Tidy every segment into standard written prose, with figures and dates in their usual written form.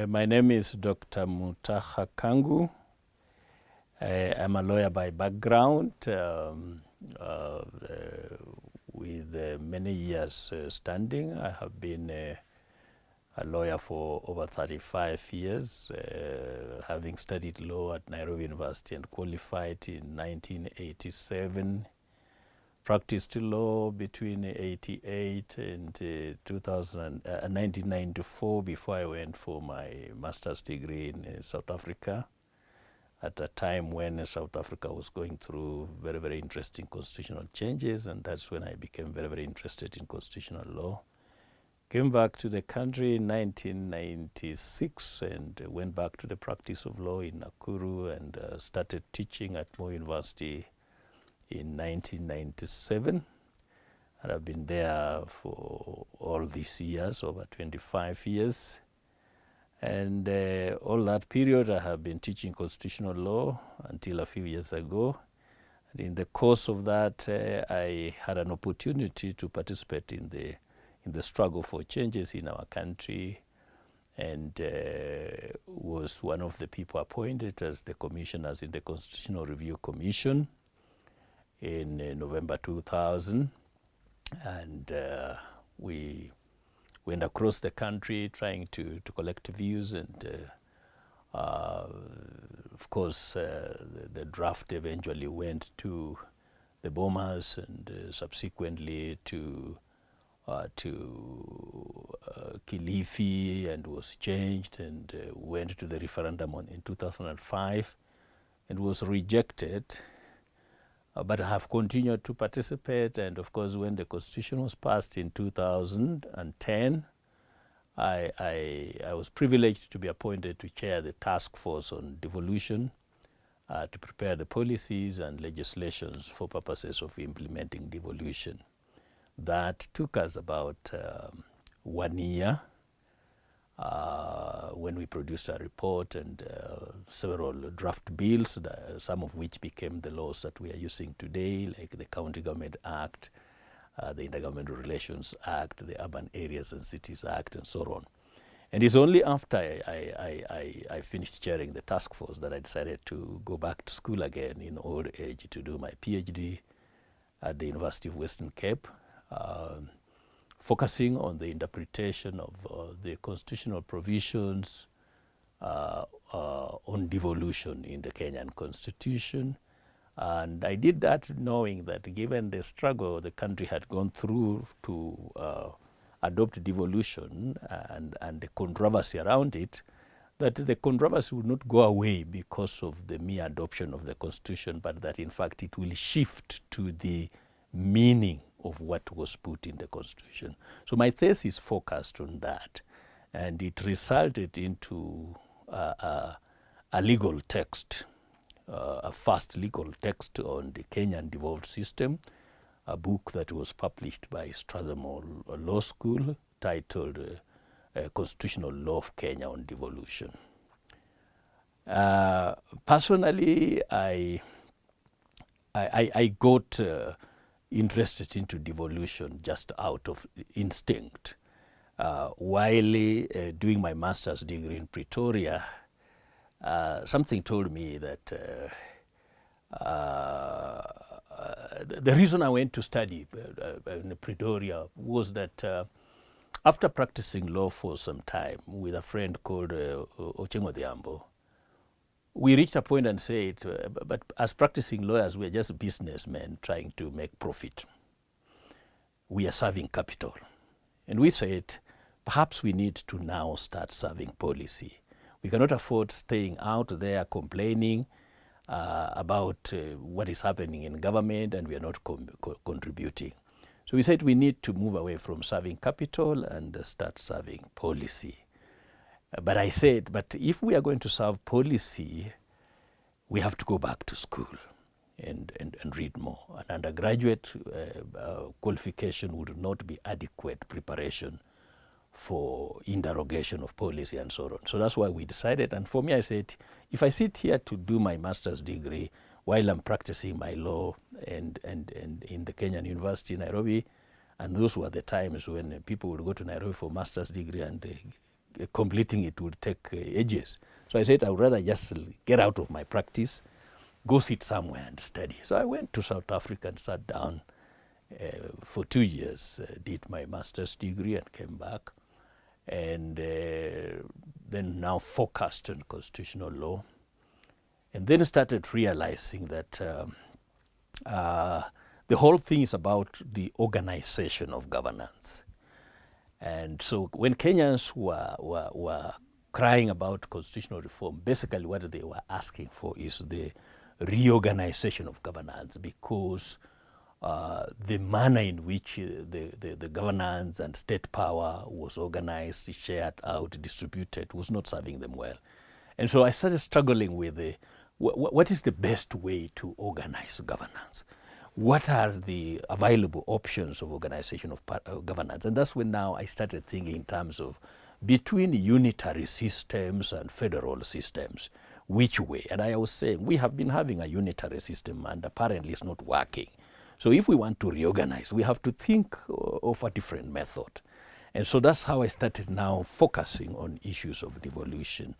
My name is Dr. Mutakha Kangu. I'm a lawyer by background with many years standing. I have been a lawyer for over 35 years, having studied law at Nairobi University and qualified in 1987. Practiced law between 88 and 1994 before I went for my master's degree in South Africa, at a time when South Africa was going through very, very interesting constitutional changes, and that's when I became very, very interested in constitutional law. Came back to the country in 1996 and went back to the practice of law in Nakuru and started teaching at Moi University in 1997, and I've been there for all these years, over 25 years. And all that period I have been teaching constitutional law until a few years ago. And in the course of that, I had an opportunity to participate in the struggle for changes in our country, and was one of the people appointed as the commissioners in the Constitutional Review Commission in November 2000, and we went across the country trying to collect views, and of course the draft eventually went to the Bomas and subsequently to Kilifi, and was changed and went to the referendum in 2005 and was rejected. But I have continued to participate, and of course when the Constitution was passed in 2010, I was privileged to be appointed to chair the task force on devolution, to prepare the policies and legislations for purposes of implementing devolution. That took us about 1 year when we produced a report and several draft bills, some of which became the laws that we are using today, like the County Government Act, the Intergovernmental Relations Act, the Urban Areas and Cities Act, and so on. And it's only after I finished chairing the task force that I decided to go back to school again in old age to do my PhD at the University of Western Cape, focusing on the interpretation of the constitutional provisions on devolution in the Kenyan Constitution. And I did that knowing that given the struggle the country had gone through to adopt devolution and the controversy around it, that the controversy would not go away because of the mere adoption of the Constitution, but that in fact it will shift to the meaning of what was put in the Constitution. So my thesis focused on that, and it resulted into a legal text, a first legal text on the Kenyan devolved system, a book that was published by Strathmore Law School titled Constitutional Law of Kenya on Devolution. Personally, I got interested into devolution just out of instinct. While doing my master's degree in Pretoria, something told me that the reason I went to study in Pretoria was that after practicing law for some time with a friend called Ochengo Odhiambo, we reached a point and said, but as practicing lawyers, we're just businessmen trying to make profit. We are serving capital. And we said, perhaps we need to now start serving policy. We cannot afford staying out there complaining about what is happening in government, and we are not contributing. So we said we need to move away from serving capital and start serving policy. But I said, but if we are going to serve policy, we have to go back to school and read more. An undergraduate qualification would not be adequate preparation for interrogation of policy and so on. So that's why we decided. And for me, I said, if I sit here to do my master's degree while I'm practicing my law and in the Kenyan University in Nairobi. And those were the times when people would go to Nairobi for master's degree, and completing it would take ages. So I said I would rather just get out of my practice, go sit somewhere and study. So I went to South Africa and sat down for 2 years, did my master's degree and came back, and then now focused on constitutional law, and then started realizing that the whole thing is about the organization of governance. And so when Kenyans were crying about constitutional reform, basically what they were asking for is the reorganization of governance, because the manner in which the governance and state power was organized, shared out, distributed, was not serving them well. And so I started struggling with what is the best way to organize governance? What are the available options of organization of governance? And that's when now I started thinking in terms of between unitary systems and federal systems, which way? And I was saying we have been having a unitary system and apparently it's not working. So if we want to reorganize, we have to think of a different method. And so that's how I started now focusing on issues of devolution.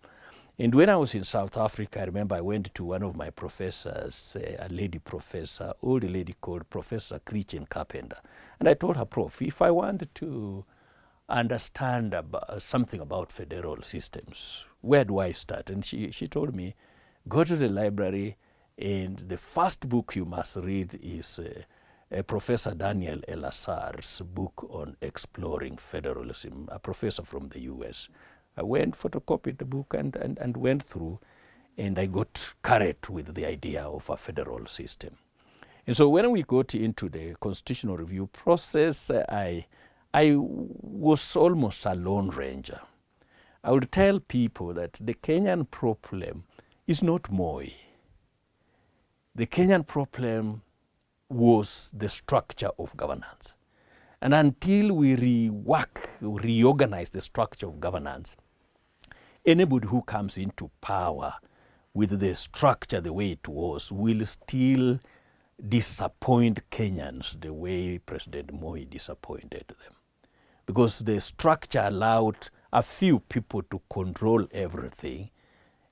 And when I was in South Africa, I remember I went to one of my professors, a lady professor, old lady called Professor Christian Carpenter. And I told her, Prof, if I wanted to understand something about federal systems, where do I start? And she told me, go to the library, and the first book you must read is Professor Daniel Elassar's book on exploring federalism, a professor from the US. I went, photocopied the book and went through, and I got current with the idea of a federal system. And so when we got into the constitutional review process, I was almost a lone ranger. I would tell people that the Kenyan problem is not Moi. The Kenyan problem was the structure of governance. And until we reorganize the structure of governance, anybody who comes into power with the structure the way it was will still disappoint Kenyans the way President Moi disappointed them. Because the structure allowed a few people to control everything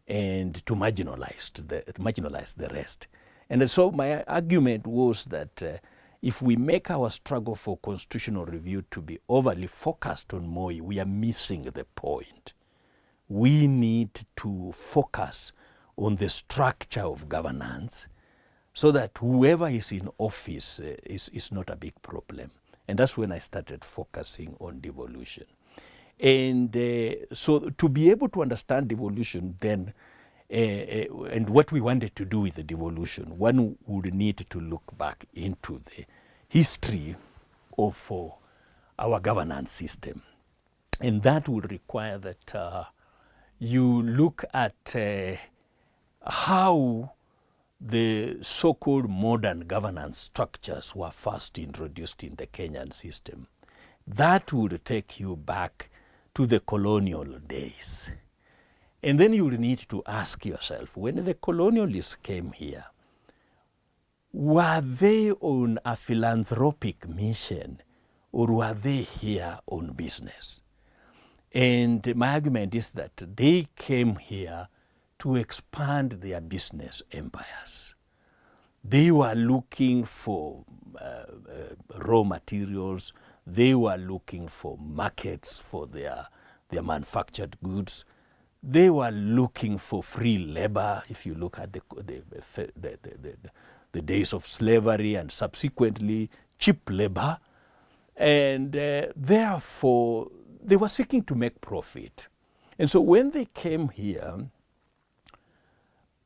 and to marginalize the rest. And so my argument was that if we make our struggle for constitutional review to be overly focused on Moi, we are missing the point. We need to focus on the structure of governance so that whoever is in office is not a big problem. And that's when I started focusing on devolution. And so to be able to understand devolution then, and what we wanted to do with the devolution, one would need to look back into the history of our governance system. And that would require that you look at how the so-called modern governance structures were first introduced in the Kenyan system. That would take you back to the colonial days. And then you will need to ask yourself, when the colonialists came here, were they on a philanthropic mission or were they here on business? And my argument is that they came here to expand their business empires. They were looking for raw materials. They were looking for markets for their manufactured goods. They were looking for free labor. If you look at the days of slavery and subsequently cheap labor, and therefore they were seeking to make profit. And so when they came here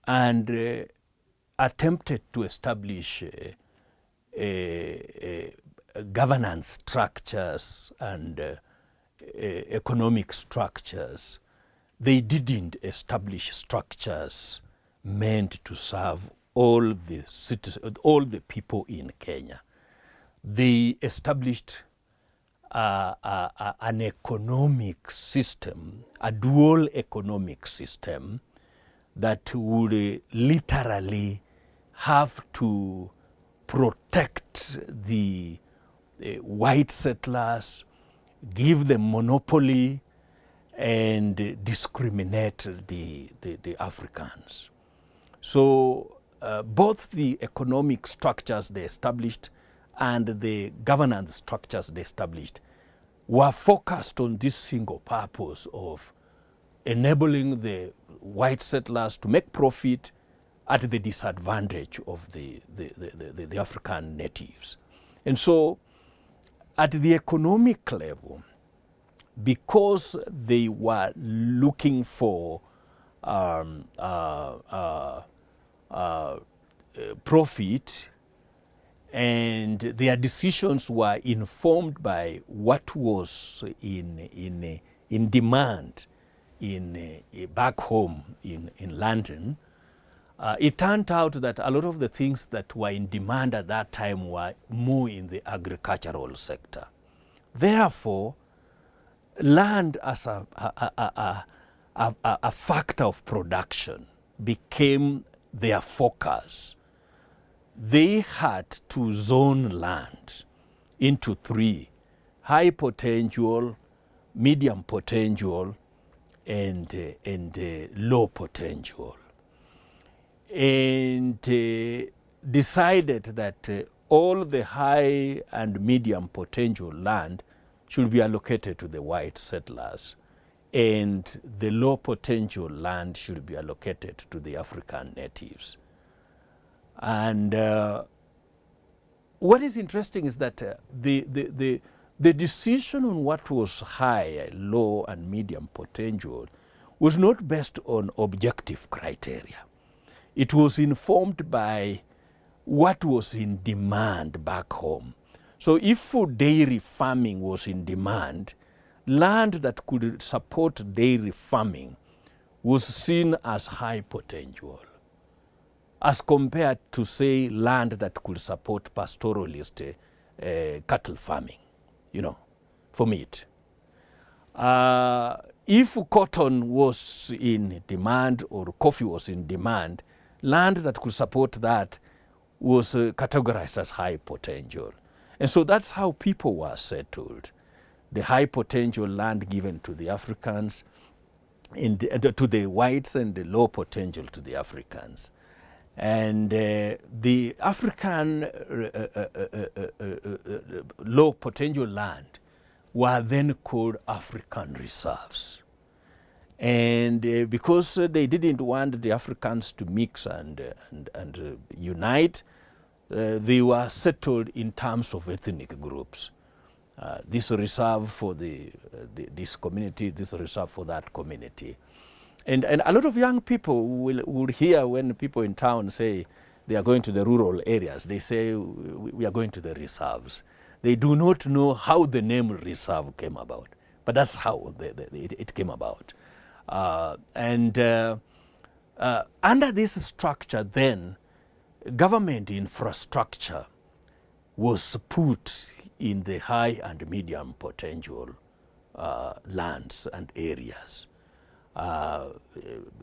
and attempted to establish governance structures and economic structures, they didn't establish structures meant to serve all the citizens, all the people in Kenya. They established an economic system, a dual economic system that would literally have to protect the white settlers, give them monopoly, and discriminate the Africans. So both the economic structures they established and the governance structures they established were focused on this single purpose of enabling the white settlers to make profit at the disadvantage of the African natives. And so at the economic level, because they were looking for profit, and their decisions were informed by what was in demand back home in London, it turned out that a lot of the things that were in demand at that time were more in the agricultural sector. Therefore, land as a factor of production became their focus. They had to zone land into three: high potential, medium potential, and low potential. And decided that all the high and medium potential land should be allocated to the white settlers, and the low potential land should be allocated to the African natives. And what is interesting is that the decision on what was high, low, and medium potential was not based on objective criteria. It was informed by what was in demand back home. So if dairy farming was in demand, land that could support dairy farming was seen as high potential, as compared to, say, land that could support pastoralist cattle farming, for meat. If cotton was in demand or coffee was in demand, land that could support that was categorized as high potential. And so that's how people were settled. The high potential land given to the Africans, to the whites, and the low potential to the Africans. And the African low potential land were then called African reserves. And because they didn't want the Africans to mix and unite, they were settled in terms of ethnic groups. This reserve for this community, this reserve for that community. And a lot of young people will hear when people in town say they are going to the rural areas, they say we are going to the reserves. They do not know how the name reserve came about, but that's how it came about. Under this structure then, government infrastructure was put in the high and medium potential lands and areas.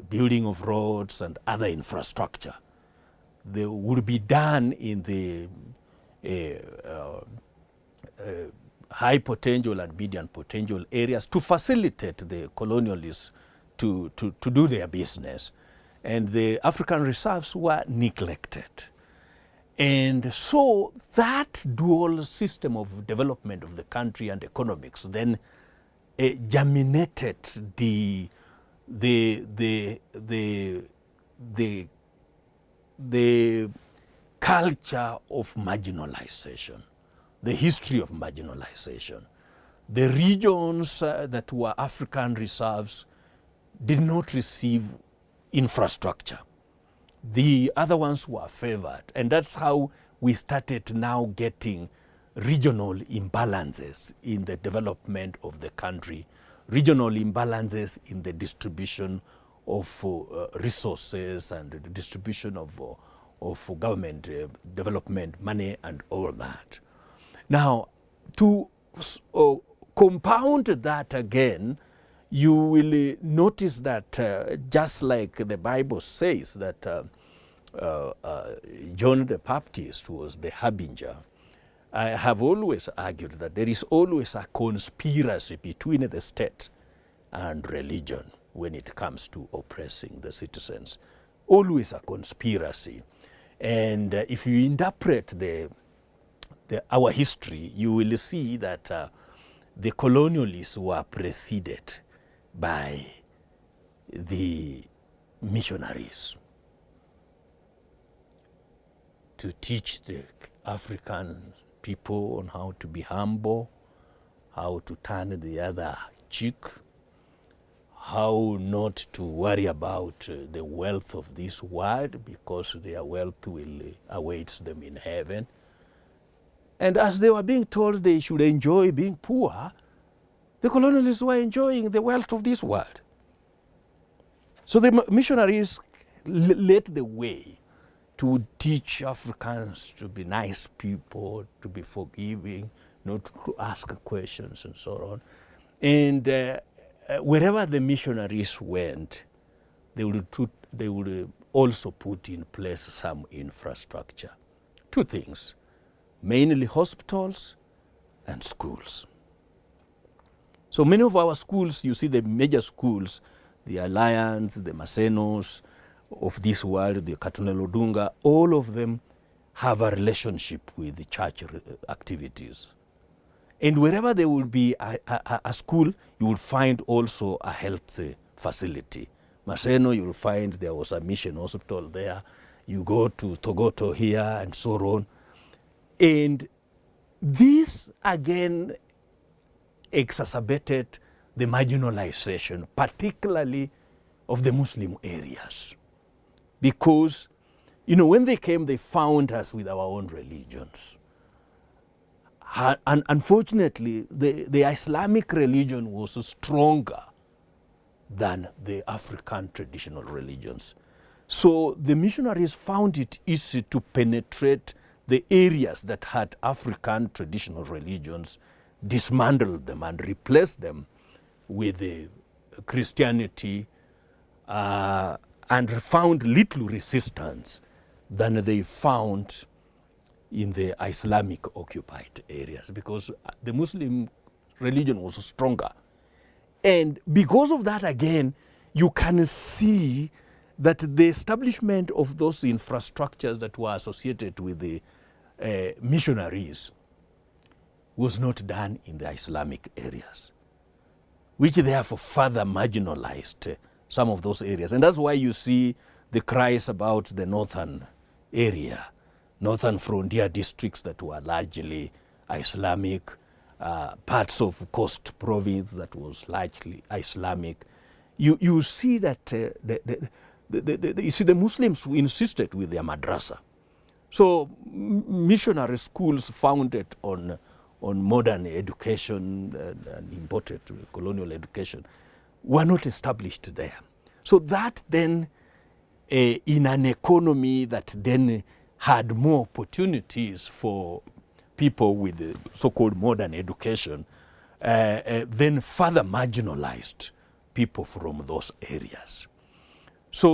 Building of roads and other infrastructure, they would be done in the high potential and medium potential areas to facilitate the colonialists to do their business. And the African reserves were neglected. And so that dual system of development of the country and economics then germinated the culture of marginalization, the history of marginalization. The regions that were African reserves did not receive infrastructure. The other ones were favored, and that's how we started now getting regional imbalances in the development of the country, regional imbalances in the distribution of resources and the distribution of government development money and all that. Now, to compound that again, you will notice that just like the Bible says that John the Baptist was the harbinger, I have always argued that there is always a conspiracy between the state and religion when it comes to oppressing the citizens. Always a conspiracy. And if you interpret our history, you will see that the colonialists were preceded by the missionaries to teach the African people on how to be humble, how to turn the other cheek, how not to worry about the wealth of this world, because their wealth will awaits them in heaven. And as they were being told they should enjoy being poor, the colonialists were enjoying the wealth of this world. So the missionaries led the way to teach Africans to be nice people, to be forgiving, not to ask questions and so on. And wherever the missionaries went, they would also put in place some infrastructure. Two things, mainly hospitals and schools. So many of our schools, you see the major schools, the Alliance, the Masenos of this world, the Katunel Odunga, all of them have a relationship with the church activities. And wherever there will be a school, you will find also a health facility. Maseno, you will find there was a mission hospital there. You go to Togoto here and so on. And this again exacerbated the marginalization, particularly of the Muslim areas. Because, you know, when they came, they found us with our own religions. And unfortunately, the Islamic religion was stronger than the African traditional religions. So the missionaries found it easy to penetrate the areas that had African traditional religions, dismantle them and replace them with the Christianity, and found little resistance than they found in the Islamic occupied areas, because the Muslim religion was stronger. And because of that, again, you can see that the establishment of those infrastructures that were associated with the missionaries was not done in the Islamic areas, which therefore further marginalized some of those areas. And that's why you see the cries about the northern area, northern frontier districts that were largely Islamic, parts of Coast Province that was largely Islamic. You see that you see the Muslims who insisted with their madrasa. So missionary schools founded on modern education and imported colonial education were not established there. So that then, in an economy that then had more opportunities for people with the so-called modern education, then further marginalized people from those areas. So